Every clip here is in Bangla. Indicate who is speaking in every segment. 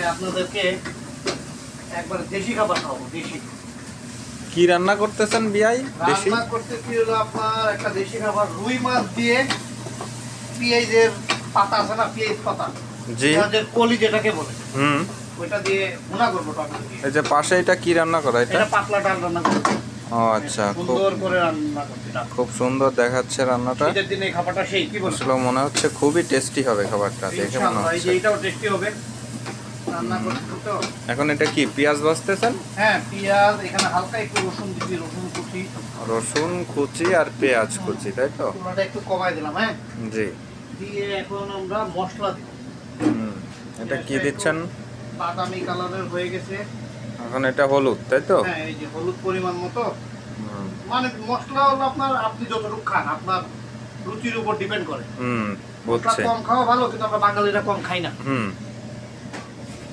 Speaker 1: আজকে আপনাদেরকে একবার দেশি খাবার খাওয়াবো। দেশি
Speaker 2: কি রান্না করতেছেন বিয়াই? দেশি
Speaker 1: রান্না করতেছি হলো আপনার একটা দেশি খাবার, রুই মাছ দিয়ে পেঁয়াজের পাতা আছে না, পেঁয়াজ পাতা,
Speaker 2: জি
Speaker 1: পেঁয়াজের কলি যেটাকে বলে,
Speaker 2: হুম
Speaker 1: ওইটা দিয়ে ভুনা করবো টমেটো দিয়ে।
Speaker 2: এই যে পাশে এটা কি রান্না করা এটা?
Speaker 1: এটা পাতলা ডাল রান্না করবো।
Speaker 2: ও আচ্ছা, খুব
Speaker 1: সুন্দর করে রান্না করছি ডাল।
Speaker 2: খুব সুন্দর দেখাচ্ছে রান্নাটা।
Speaker 1: শীতের দিনে এই খাবারটা সেই কি বলছো?
Speaker 2: আসলে মনে হচ্ছে খুবই টেস্টি হবে খাবারটা, দেখে মনে
Speaker 1: ইনশাআল্লাহ এই যে
Speaker 2: হচ্ছে।
Speaker 1: এটাও টেস্টি হবে রান্না করতে তো।
Speaker 2: এখন এটা কি পেঁয়াজ ভাজতেছেন?
Speaker 1: হ্যাঁ, পেঁয়াজ, এখানে হালকা একটু রসুন দিচ্ছি, রসুন কুচি,
Speaker 2: রসুন কুচি আর পেঁয়াজ কুচি, তাই তো?
Speaker 1: চুলাটা একটু কমাই দিলাম। হ্যাঁ,
Speaker 2: জি
Speaker 1: দিয়ে এখন আমরা মশলা দিব।
Speaker 2: হুম এটা কি দিচ্ছেন?
Speaker 1: বাদামি কালারের হয়ে গেছে।
Speaker 2: এখন এটা হলুদ, তাই তো?
Speaker 1: হ্যাঁ, এই যে হলুদ পরিমাণ মতো।
Speaker 2: হুম
Speaker 1: মানে মশলা হলো আপনার, আপনি যতটুকু খান আপনার রুচির উপর ডিপেন্ড করে।
Speaker 2: হুম
Speaker 1: মশলা
Speaker 2: বুঝছে।
Speaker 1: কম খাওয়া ভালো, কিন্তু আমরা বাঙালিরা কম খাই না।
Speaker 2: হুম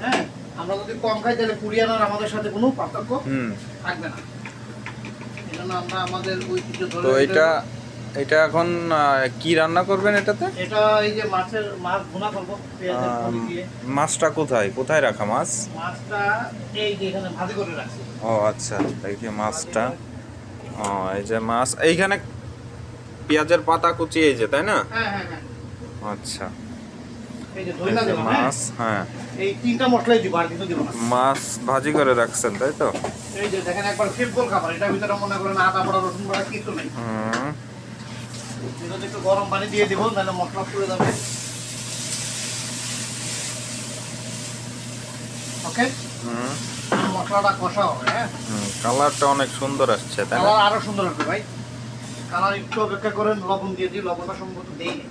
Speaker 1: হ্যাঁ, আমরা যদি কম খাই তাহলে কোরিয়ান আর আমাদের সাথে কোনো পার্থক্য
Speaker 2: হুম
Speaker 1: থাকবে না। এই জন্য আমরা আমাদের ঐতিহ্য ধরে
Speaker 2: তো
Speaker 1: রাখতে হবে।
Speaker 2: এটা এখন কি রান্না করবেন এটাতে?
Speaker 1: এটা এই যে মাছ ভুনা করবো পেঁয়াজের কলি দিয়ে।
Speaker 2: মাছটা কোথায় কোথায় রাখা মাছ?
Speaker 1: মাছটা এই যে এখানে ভাজি করে রাখছি।
Speaker 2: ও আচ্ছা, এই যে মাছটা। ও এই যে মাছ এইখানে পেঁয়াজের পাতা কুচি, এই যে, তাই না?
Speaker 1: হ্যাঁ হ্যাঁ হ্যাঁ,
Speaker 2: আচ্ছা,
Speaker 1: এই যে
Speaker 2: এই
Speaker 1: ধইনা
Speaker 2: যে
Speaker 1: দিলাম। হ্যাঁ,
Speaker 2: মাছ, হ্যাঁ
Speaker 1: এই তিনটা মশলাই দিব, আর কিছু দিব না।
Speaker 2: মাছ ভাজি করে রাখছেন, তাই তো?
Speaker 1: এই যে দেখেন, একবার সিম্পল খাবার, এটার ভিতরে মনে করেন আদা বাটা রসুন বাটা কিছু নেই।
Speaker 2: হুম
Speaker 1: এটা একটু গরম পানি দিয়ে দিব, নাহলে মশলা পুড়ে যাবে। ওকে,
Speaker 2: হুম
Speaker 1: মশলাটা কষা হবে। হ্যাঁ,
Speaker 2: কালারটা অনেক সুন্দর আসছে, তাই না?
Speaker 1: কালার আরো সুন্দর হবে ভাই। কালার একটু অপেক্ষা করেন, লবণ দিয়ে দিই, লবণটা সম্ভবত দেই নি।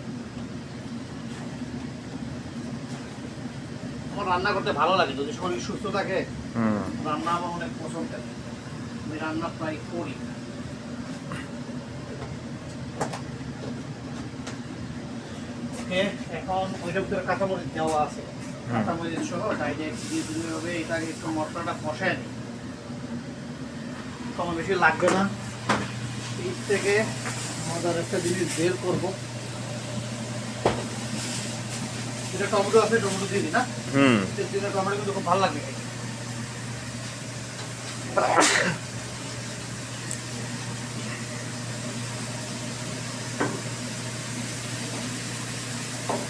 Speaker 1: আমার রান্না করতে ভালো লাগে, যদি শরীর সুস্থ থাকে
Speaker 2: হুম
Speaker 1: রান্না আমার অনেক পছন্দের। আমি রান্না প্রায় করি। ওকে, এখন ওইটার ভিতরে কাঁচামরিচ দেওয়া আছে, কাঁচামরিচ সহ ডাইরেক্ট দিয়ে দিলে হবে। এটাকে একটু মশলাটা কষায় নিই, সময় বেশি লাগবে না। এই থেকে মজার একটা জিনিস বের করবো। এটা টমেটো আছে, টমেটো দিয়ে দিই না।
Speaker 2: হুম
Speaker 1: শীতের দিনে টমেটো কিন্তু খুব ভালো লাগবে খেতে।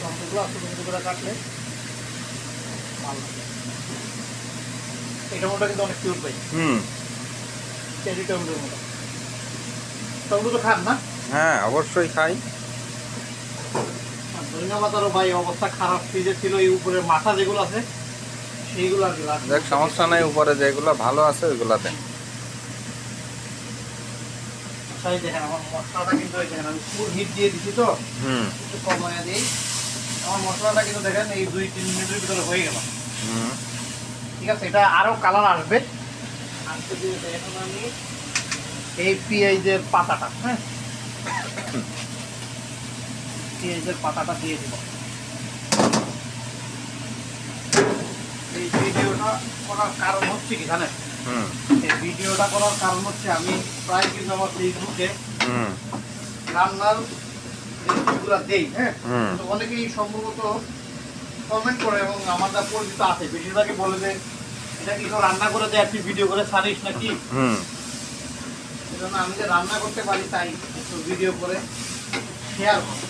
Speaker 1: টমেটোগুলো আস্তে আস্তে করে কাটলে ভালো লাগে। এই টমেটোটা কিন্তু অনেক কিউট পাই,
Speaker 2: হুম
Speaker 1: চেরি টমেটোর মতো। টমেটো তো খান না?
Speaker 2: হ্যাঁ অবশ্যই খাই।
Speaker 1: আর ধনিয়া পাতারও ভাই অবস্থা খারাপ, ফ্রিজে ছিল। এই উপরের মাথা যেগুলো আছে সেইগুলো আর কি লাগবে।
Speaker 2: দেখ সমস্যা নাই, উপরে যেগুলো ভালো আছে ওইগুলা দেন।
Speaker 1: তাই দেখেন আমার মশলাটা কিন্তু, এই দেখেন আমি ফুল হিট দিয়ে দিচ্ছি তো,
Speaker 2: হুম
Speaker 1: একটু কমায় দিই। আমার মশলাটা কিন্তু দেখেন এই 2-3 মিনিটের ভিতরে হয়ে গেল।
Speaker 2: হুম
Speaker 1: ঠিক আছে, এটা আরো কালার আসবে। আজকে দিয়ে এখন আমি এই পেঁয়াজের পাতাটা, হ্যাঁ, পেঁয়াজের পাতাটা দিয়ে দিব। এই ভিডিওটা করার কারণ হচ্ছে কি জানেন?
Speaker 2: হুম
Speaker 1: এই ভিডিওটা করার কারণ হচ্ছে আমি প্রায় কিন্তু আমার ফেসবুকে
Speaker 2: হুম
Speaker 1: রান্নার রেসিপিগুলো দেই। হ্যাঁ,
Speaker 2: হুম
Speaker 1: তো অনেকেই সম্ভবত কমেন্ট করে, এবং আমার যা পরিচিত আছে বেশিরভাগই বলে যে এটা কি কেউ রান্না করে দেয়, একটি ভিডিও করে ছাড়িস নাকি।
Speaker 2: হুম
Speaker 1: সেজন্য আমি যে রান্না করতে পারি তাই একটু ভিডিও করে শেয়ার করব।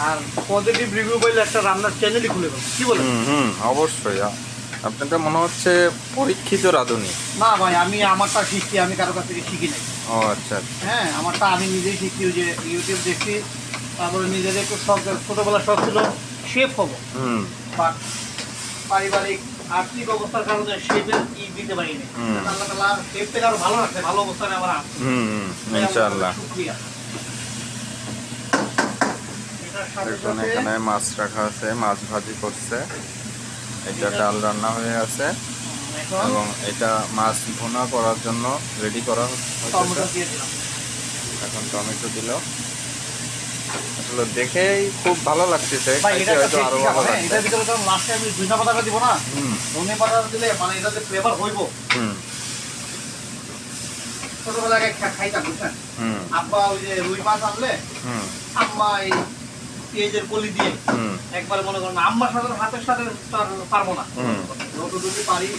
Speaker 1: আর পজিটিভ রিভিউ বলে একটা রান্নার চ্যানেলই খুলে দেবো, কি বলেন?
Speaker 2: হুম অবশ্যই। আপনাদের মনে হচ্ছে পরীক্ষিত রাঁধুনি।
Speaker 1: না ভাই, আমি আমারটা শিখছি, আমি কারো কাছ থেকে শিখি নাই।
Speaker 2: ও আচ্ছা।
Speaker 1: হ্যাঁ, আমারটা আমি নিজেই শিখছি, ওই যে ইউটিউব দেখছি। তারপরে নিজের একটু শখ, ছোটোবেলার শখ ছিল শেফ হবো,
Speaker 2: হুম
Speaker 1: বাট পারিবারিক আর্থিক অবস্থার কারণে শেফের কি দিতে পারিনি।
Speaker 2: হুম।
Speaker 1: আল্লাহ তাআলা শেফ থেকে আরো ভালো রাখছে, ভালো অবস্থানে আমার আছে।
Speaker 2: হুম ইনশাআল্লাহ।
Speaker 1: শুকরিয়া। এটার সাথে
Speaker 2: দেখুন
Speaker 1: সাথে
Speaker 2: এখানে মাছ রাখা আছে, মাছ ভাজি করছে। এটা ডাল রান্না হয়ে আছে
Speaker 1: এখন
Speaker 2: এবং এটা মাছ ভুনা করার জন্য রেডি করা
Speaker 1: টমেটো
Speaker 2: হচ্ছে।
Speaker 1: দিয়ে দিলাম।
Speaker 2: এখন টমেটো দিল। আসলে দেখেই খুব ভালো লাগতেছে,
Speaker 1: ভাই এটা
Speaker 2: খাইতে
Speaker 1: একটা
Speaker 2: হয়তো আরো
Speaker 1: টেস্টি
Speaker 2: ভালো
Speaker 1: খাবার। হ্যাঁ,
Speaker 2: লাগবে।
Speaker 1: এটার ভিতরে যখন লাস্টে আমি ধনিয়া পাতাটা দিব না,
Speaker 2: হুম
Speaker 1: ধনিয়া পাতাটা দিলে মানে এটাতে ফ্লেভার হইব।
Speaker 2: হুম
Speaker 1: ছোটবেলায় খাইতাম, বুঝছেন?
Speaker 2: হুম
Speaker 1: আব্বা ওই যে রুই মাছ আনলে
Speaker 2: হুম
Speaker 1: আম্মা এই পেঁয়াজের কলি দিয়ে একবার মনে করেন আম্মার সাথে হাতের সাথে তার পারবো না, যতটুকু পারি।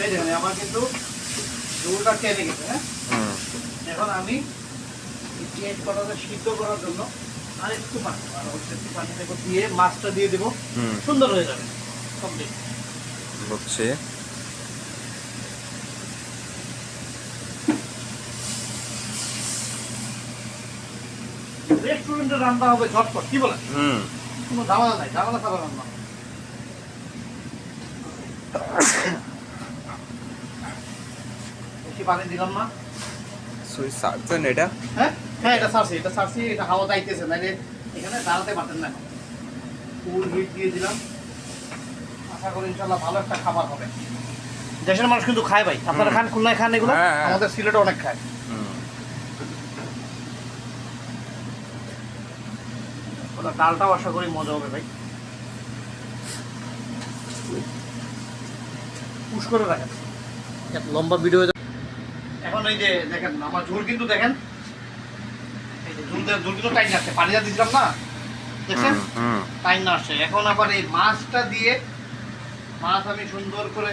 Speaker 1: এই দেখেন আমার কিন্তু ঝোলটা টেনে গেছে। হ্যাঁ, এখন আমি পেঁয়াজ কটাকে সিদ্ধ করার জন্য আর একটু পানি দিয়ে মাছটা দিয়ে দেবো, সুন্দর হয়ে যাবে কমপ্লিট।
Speaker 2: বুঝছি।
Speaker 1: রেস্টুরেন্টের রান্না হবে ঝটপট, কি বলেন? কোনো ঝামেলা নাই, ঝামেলা ছাড়া রান্না। বেশি পানি দিলাম না।
Speaker 2: সুই সার্জেন এটা?
Speaker 1: হ্যাঁ হ্যাঁ, এটা ছাড়ছি, এটা হাওয়া যাইতেছে, নাইলে এখানে দাঁড়াতে পারতেন না। ফুল হিট দিয়ে দিলাম, আশা করি ইনশাল্লাহ ভালো একটা খাবার হবে। দেশের মানুষ কিন্তু খায় ভাই, আপনারা খান, খুলনায় খান এগুলো, আমাদের সিলেটে অনেক খায়। ওটা ডালটাও আশা করি মজা হবে ভাই। পুশ করে রাখেন, এত লম্বা ভিডিও। এখন এই যে দেখেন আমার ঝোল কিন্তু দেখেন, এই যে ঝোল কিন্তু টাইম আসছে, পানি যা দিছিলাম না, দেখছেন টাইম না আসছে। এখন আবার এই মাছটা দিয়ে মাছ আমি সুন্দর করে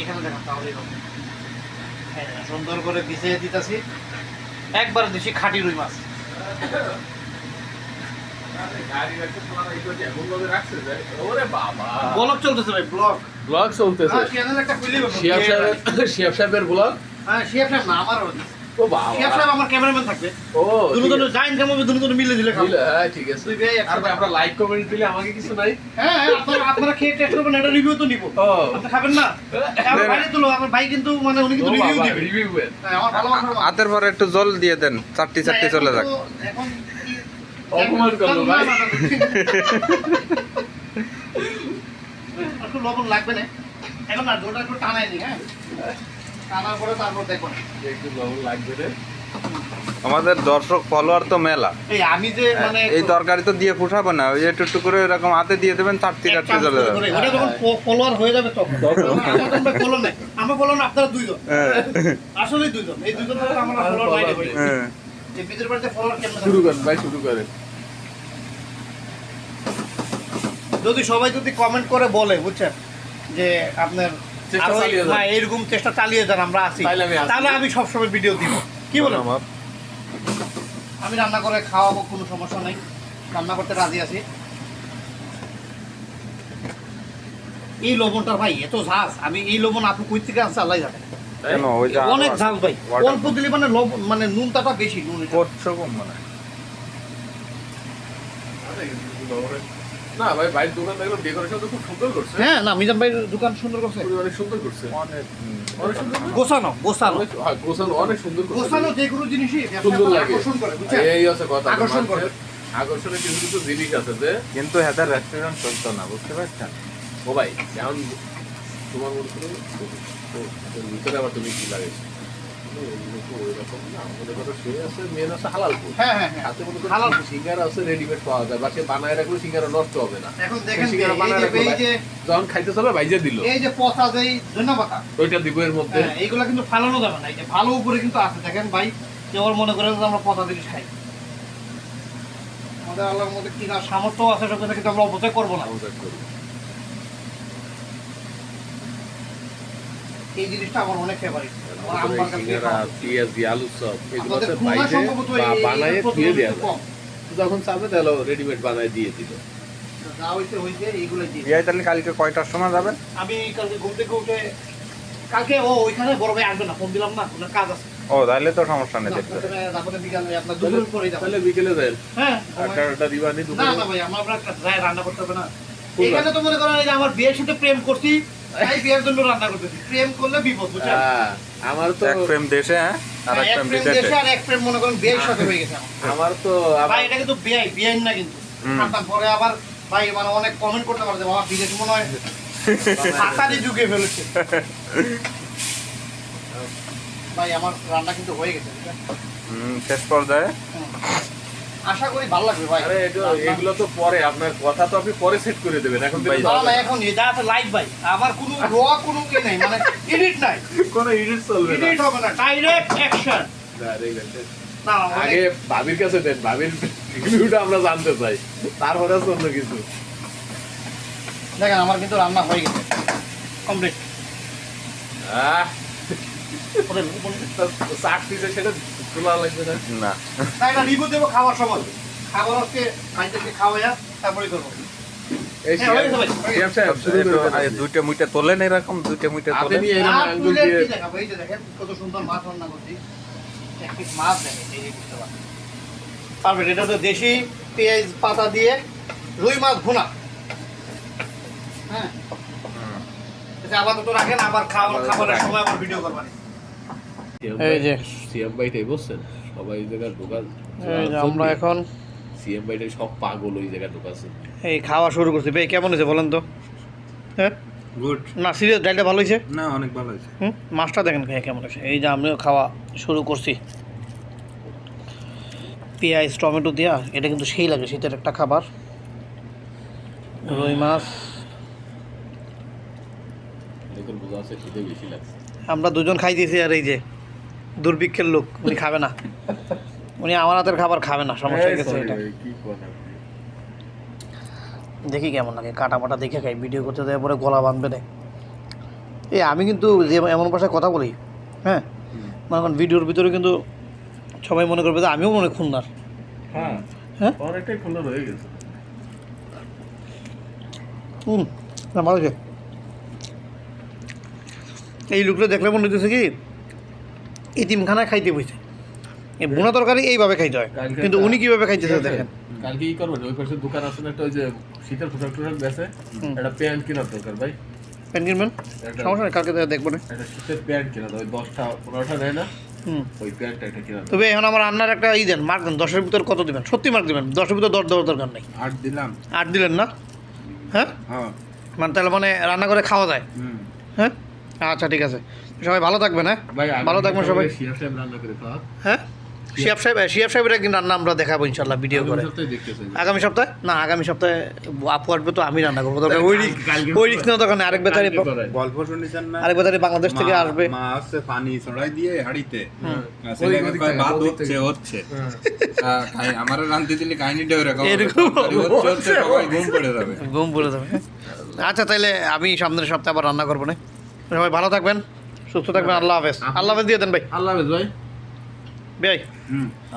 Speaker 1: এখানে দেখেন, তাহলেই হবে। হ্যাঁ, সুন্দর করে ভিজিয়ে দিতেছি, একবার দেশি খাঁটি রুই মাছ। ব্লগ চলতেছে ভাই,
Speaker 3: ব্লগ চলতেছে।
Speaker 1: চ্যানেল একটা খুলে
Speaker 3: শিয়াব সাহেবের ব্লগ।
Speaker 1: হ্যাঁ, শিয়াব সাহেব না, আমার
Speaker 3: ও বাবা,
Speaker 1: শিয়াব সাহেব আমার ক্যামেরাম্যান থাকবে।
Speaker 3: ও
Speaker 1: দুটো জায়েন্ট ক্যামেরা দুটো মিলে দিলে খাবো।
Speaker 3: হ্যাঁ ঠিক আছে।
Speaker 1: দুই ভাই
Speaker 3: আর আপনারা লাইক কমেন্ট দিলে আমাকে কিছু নাই।
Speaker 1: হ্যাঁ, আপনারা খেয়ে টেস্ট করবেন, এটা রিভিউ তো নিব।
Speaker 3: ও
Speaker 1: আপনি খাবেন না? আমার ভাই তুলো, আমার ভাই কিন্তু মানে উনি কিন্তু রিভিউ দিবে।
Speaker 3: রিভিউ
Speaker 1: হ্যাঁ, আমার ভালোবাসা।
Speaker 2: হাতের পরে একটু জল দিয়ে দেন, চারটি চলে যাক।
Speaker 1: এখন
Speaker 3: অপমান করলো ভাই।
Speaker 1: একটু লবণ লাগবে না এখন, না জলটা একটু টানাই নি। হ্যাঁ, টানার পরে তারপর দেখো
Speaker 3: একটু লবণ লাগবে রে।
Speaker 2: আমাদের দর্শক ফলোয়ার তো মেলা।
Speaker 1: এই আমি যে মানে
Speaker 2: এই তরকারি তো দিয়ে ফুটাবো না, ওই একটু একটু করে এরকম হাতে দিয়ে দেবেন, চারটি চলে যাবে।
Speaker 1: ওটা যখন ফলোয়ার হয়ে যাবে তখন আমরা ফলো নাই, আমরা ফলো না, আপনারা দুইজন, আসলে দুইজন, এই দুইজন ধরে আমরা ফলোয়ার নাই রে ভাই। এই ভিতর বাড়িতে ফলোয়ার কেমন
Speaker 3: শুরু করেন ভাই, শুরু করেন।
Speaker 1: যদি সবাই যদি কমেন্ট করে বলে, বুঝছেন, যে আপনার
Speaker 3: চেষ্টা
Speaker 1: আরো
Speaker 3: চালিয়ে যান।
Speaker 1: হ্যাঁ, এরকম চেষ্টা চালিয়ে যান, আমরা আছি, তাহলে আমি সবসময় ভিডিও দিব। কি বলেন? আমি রান্না করে খাওয়াবো, কোনো সমস্যা নাই, রান্না করতে রাজি আছি। এই লবণটা ভাই এত ঝাল, আমি এই লবণ আপু কই থেকে আনছে আল্লাহ জানে।
Speaker 2: কেন ওই যে
Speaker 1: অনেক ঝাল ভাই, অল্প দিলে মানে লবণ মানে নুনটা বেশি, নুন
Speaker 2: করছো কম মানে।
Speaker 3: না ভাই, ভাইয়ের দোকান দেখলাম, ডেকোরেশন তো খুব সুন্দর করছে।
Speaker 1: হ্যাঁ, না মিজান ভাই দোকান সুন্দর করছে,
Speaker 3: অনেক সুন্দর করছে,
Speaker 2: অনেক
Speaker 3: অনেক সুন্দর।
Speaker 1: গোছানো গোছানো
Speaker 3: হ্যাঁ, গোছানো অনেক সুন্দর করছে।
Speaker 1: গোছানো যে কোনো জিনিসই
Speaker 3: সুন্দর লাগে,
Speaker 1: আকর্ষণ করে, বুঝছেন?
Speaker 3: এই আছে কথা।
Speaker 1: আকর্ষণ করে।
Speaker 3: আকর্ষণের কিছু কিছু জিনিস আছে যে,
Speaker 2: কিন্তু হেদার রেস্টুরেন্ট চলতো না, বুঝতে পারছেন?
Speaker 3: ও ভাই এখন তোমার মনে করো ওর ভিতরে আবার তুমি কি লাগে
Speaker 1: হ্যাঁ হ্যাঁ হ্যাঁ, হালাল ফুড।
Speaker 3: সিঙ্গারা আছে রেডিমেড পাওয়া যায়, বা সে বানায় রাখলে সিঙ্গারা নষ্ট হবে না।
Speaker 1: এখন দেখেন
Speaker 3: সিঙ্গারা বানায় রাখলে
Speaker 1: এই যে
Speaker 3: যখন খাইতে চলে ভাইজে দিল,
Speaker 1: এই যে পচা যেই ধন্যবাদ,
Speaker 3: ওইটা দিব এর মধ্যে।
Speaker 1: হ্যাঁ, এইগুলা কিন্তু ফালানো যাবে না, এই যে ভালো উপরে কিন্তু আছে, দেখেন ভাই, কেউ মনে করে যে আমরা পচা জিনিস খাই। আমাদের আল্লাহর মধ্যে কিনা সামর্থ্য আছে, সব কিন্তু আমরা অপচয় করবো না। এই জিনিসটা আমার অনেক ফেভারিট। আমার আম্মার কাছে
Speaker 3: সিঙ্গারা, পেঁয়াজি, আলু চপ এগুলো
Speaker 1: আমাদের
Speaker 3: আছে
Speaker 1: খুলনা
Speaker 3: বাইরে
Speaker 1: সম্ভবত
Speaker 3: বানায় ধুয়ে দেওয়া যায়।
Speaker 1: কম।
Speaker 3: যখন চাবে তাহলে রেডিমেড বানায় দিয়ে দিল।
Speaker 1: যা হইছে এইগুলো দিয়ে।
Speaker 2: ইয়াই তাহলে কালকে কয়টার সময় যাবেন?
Speaker 1: আমি কালকে ঘুম থেকে উঠে কালকে ওইখানে বড় ভাই আসবে না, ফোন দিলাম না, ওনার কাজ আছে।
Speaker 2: ও তাহলে তো সমস্যা নেই, দেখতে
Speaker 1: তারপরে বিকালে আপনার দুপুরের পরেই যাবো।
Speaker 3: তাহলে বিকেলে যাই।
Speaker 1: হ্যাঁ,
Speaker 3: একটা দিবানি
Speaker 1: না
Speaker 3: দুপুরে।
Speaker 1: না ভাই, আমার যাই রান্না করতে হবে না। এখানে তো মনে করেন এই যে আমার বিয়ের সাথে প্রেম করছি, তাই বিয়ের জন্য রান্না করতেছি। প্রেম করলে বিপদ, বুঝছেন?
Speaker 3: আমার তো
Speaker 2: এক প্রেম দেশে, হ্যাঁ, আর এক
Speaker 1: এক
Speaker 2: প্রেম
Speaker 1: প্রেম
Speaker 2: বিদেশে।
Speaker 1: দেশে আর এক প্রেম মনে করেন বিয়ের সাথে হয়ে গেছে আমার।
Speaker 3: আমার তো
Speaker 1: ভাই এটা কিন্তু বিয়ে না কিন্তু। তারপরে আবার ভাই মানে অনেক কমেন্ট করতে পারে যে বাবা বিদেশ মনে হয় হাতারি যুগে ফেলেছে। ভাই আমার রান্না কিন্তু হয়ে গেছে,
Speaker 2: শেষ পর্যায়ে।
Speaker 1: আশা করি ভালো লাগবে ভাই।
Speaker 3: আরে এগুলো তো পরে, আপনার কথা তো আপনি পরে সেট করে দেবেন, এখন
Speaker 2: ভাই,
Speaker 1: না না, এখন যা আছে লাইভ ভাই, আমার কোনো কোনো কে নাই, মানে এডিট নাই,
Speaker 3: কোনো এডিট চলবে না।
Speaker 1: এডিট হবে না, ডাইরেক্ট অ্যাকশন।
Speaker 3: Direct action।
Speaker 1: না
Speaker 3: আগে ভাবির কাছে দেন, ভাবির রিভিউটা আমরা জানতে চাই, তারপরে আছে অন্য কিছু।
Speaker 1: দেখেন আমার কিন্তু রান্না হয়ে গেছে কমপ্লিট।
Speaker 3: চাট দিছে সেটা তোলা লাগবে না।
Speaker 2: না
Speaker 1: তাই না, রিভিউ দেবো খাওয়ার সময়। খাবার হচ্ছে খাইতে খাওয়াইয়া তারপরে করবো।
Speaker 3: এই
Speaker 1: হ্যাঁ, হয়ে গেছে ভাই, হয়ে
Speaker 3: শিয়াব
Speaker 1: গেছে।
Speaker 3: সাহেব শুরু করে দেন।
Speaker 2: দুইটা মুইটা তোলেন, এরকম দুইটা মুইটা
Speaker 3: আপনি
Speaker 2: তোলেন।
Speaker 3: নিয়ে এরকম
Speaker 1: আর
Speaker 3: আঙ্গুল
Speaker 1: তুলে
Speaker 3: দিয়ে
Speaker 1: কি দেখাবো? এই যে দেখেন কত সুন্দর মাছ রান্না করছি। এক পিস মাছ দেখেন, এই যে বুঝতে পারবেন। পারবেন, এটা তো দেশি পেঁয়াজ পাতা দিয়ে রুই মাছ ভুনা। হ্যাঁ, এটা আপাতত রাখেন, আবার খাবারের সময় আবার ভিডিও করবেন। এই যে
Speaker 3: সিএম ভাইটাই বলছেন, সবাই এই জায়গায় ঢোকান।
Speaker 1: এই যে আমরা এখন
Speaker 3: সিএম ভাইটাই সব পাগল ওই জায়গায় ঢোকাছে।
Speaker 1: এই খাওয়া শুরু করছি। ভাই কেমন হয়েছে বলেন তো? হ্যাঁ
Speaker 2: গুড।
Speaker 1: না, সিরিয়াস, ডালটা ভালো হয়েছে।
Speaker 2: না অনেক ভালো হয়েছে।
Speaker 1: মাছটা দেখেন খেয়ে কেমন হয়েছে। এই যে আমিও খাওয়া শুরু করছি পেঁয়াজ টমেটো দেওয়া। এটা কিন্তু সেই লাগে, শীতের একটা খাবার। রুই মাছ
Speaker 3: দেখুন বোঝা আছে খেতে বেশি লাগছে।
Speaker 1: আমরা দুজন খাইতেছি, আর এই যে দুর্ভিক্ষের লোক, উনি খাবে না। উনি আমার হাতের খাবার খাবে না, সমস্যা হয়ে গেছে এটা।
Speaker 3: কি করেন?
Speaker 1: দেখি কেমন লাগে, কাটা মাটা দেখে খাই। ভিডিও করতে দেওয়ার পরে গলা বাঁধবে না। এই আমি কিন্তু যে এমন ভাষায় কথা বলি, হ্যাঁ, মনে করেন ভিডিওর ভিতরে কিন্তু সবাই মনে করবে যে আমিও মনে হয় খুলনার।
Speaker 3: হ্যাঁ
Speaker 1: হ্যাঁ
Speaker 3: অনেকটাই খোলা রয়ে গেছে।
Speaker 1: না ভালো আছে। এই লোকটা দেখলে মনে হইতেছে কি এতিমখানায় খাইতে বসে। এই বোনা তরকারি এইভাবে খাইতে হয়, কিন্তু উনি কীভাবে খাইতেছে দেখেন।
Speaker 3: কালকে কি করবেন? ওই পাশে দোকান আছে না একটা, ওই যে শীতের পোশাক টোশাক বেচে, একটা প্যান্ট কেনার দরকার ভাই।
Speaker 1: প্যান্ট কিনবেন? সমস্যা নেই, কালকে দেখবো না।
Speaker 3: একটা শীতের প্যান্ট কেনা, ওই 10টা 15টা দেয় না, ওই প্যান্টটা একটা কেনা।
Speaker 1: তবে এখন আমার রান্নার একটা দেন, মার্ক দেন। 10-এর ভিতর কত দেবেন? সত্যি মার্ক দেবেন। 10-এর ভিতর 10 দেওয়ার দরকার নেই।
Speaker 2: 8 দিলাম।
Speaker 1: 8 দিলেন না? হ্যাঁ,
Speaker 2: হ্যাঁ।
Speaker 1: মানে তাহলে মানে রান্না করে খাওয়া যায়। হ্যাঁ, আচ্ছা ঠিক আছে। সবাই ভালো থাকবেন। হ্যাঁ,
Speaker 3: ভাই
Speaker 1: ভালো থাকবেন সবাই।
Speaker 3: শিয়া সাহেব রান্না করে খাওয়া।
Speaker 1: হ্যাঁ, শিয়াব সাহেবের একদিন রান্না আমরা দেখাবো ইনশাল্লাহ ভিডিও করে।
Speaker 3: সপ্তাহে দেখতেছেন।
Speaker 1: আগামী সপ্তাহে না, আগামী সপ্তাহে আপু আসবে তো আমি রান্না করবো। দরকার ওই রিস্ক নেওয়া দরকার নেই। আরেক বেতারি
Speaker 2: গল্প শুনেছেন না?
Speaker 1: বাংলাদেশ থেকে আসবে।
Speaker 2: মাছ পানি ছড়াই দিয়ে হাড়িতে
Speaker 3: ওই ওদিক থেকে,
Speaker 2: ভাত
Speaker 3: ওদিক থেকে।
Speaker 2: হচ্ছে আমার রান্তি দিলে কাহিনীটা এরকম
Speaker 1: এরকম
Speaker 2: হচ্ছে, সবাই ঘুম পড়ে যাবে।
Speaker 1: ঘুম পড়ে যাবে। আচ্ছা তাইলে আমি সামনের সপ্তাহে আবার রান্না করবো না। সবাই ভালো থাকবেন, সুস্থ থাকবেন। আল্লাহ হাফেজ। আল্লাহ হাফেজ দিয়ে দেন ভাই।
Speaker 3: আল্লাহ হাফেজ ভাই।
Speaker 1: ভাই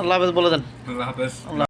Speaker 1: আল্লাহ হাফেজ বলে দেন।
Speaker 2: আল্লাহ হাফেজ।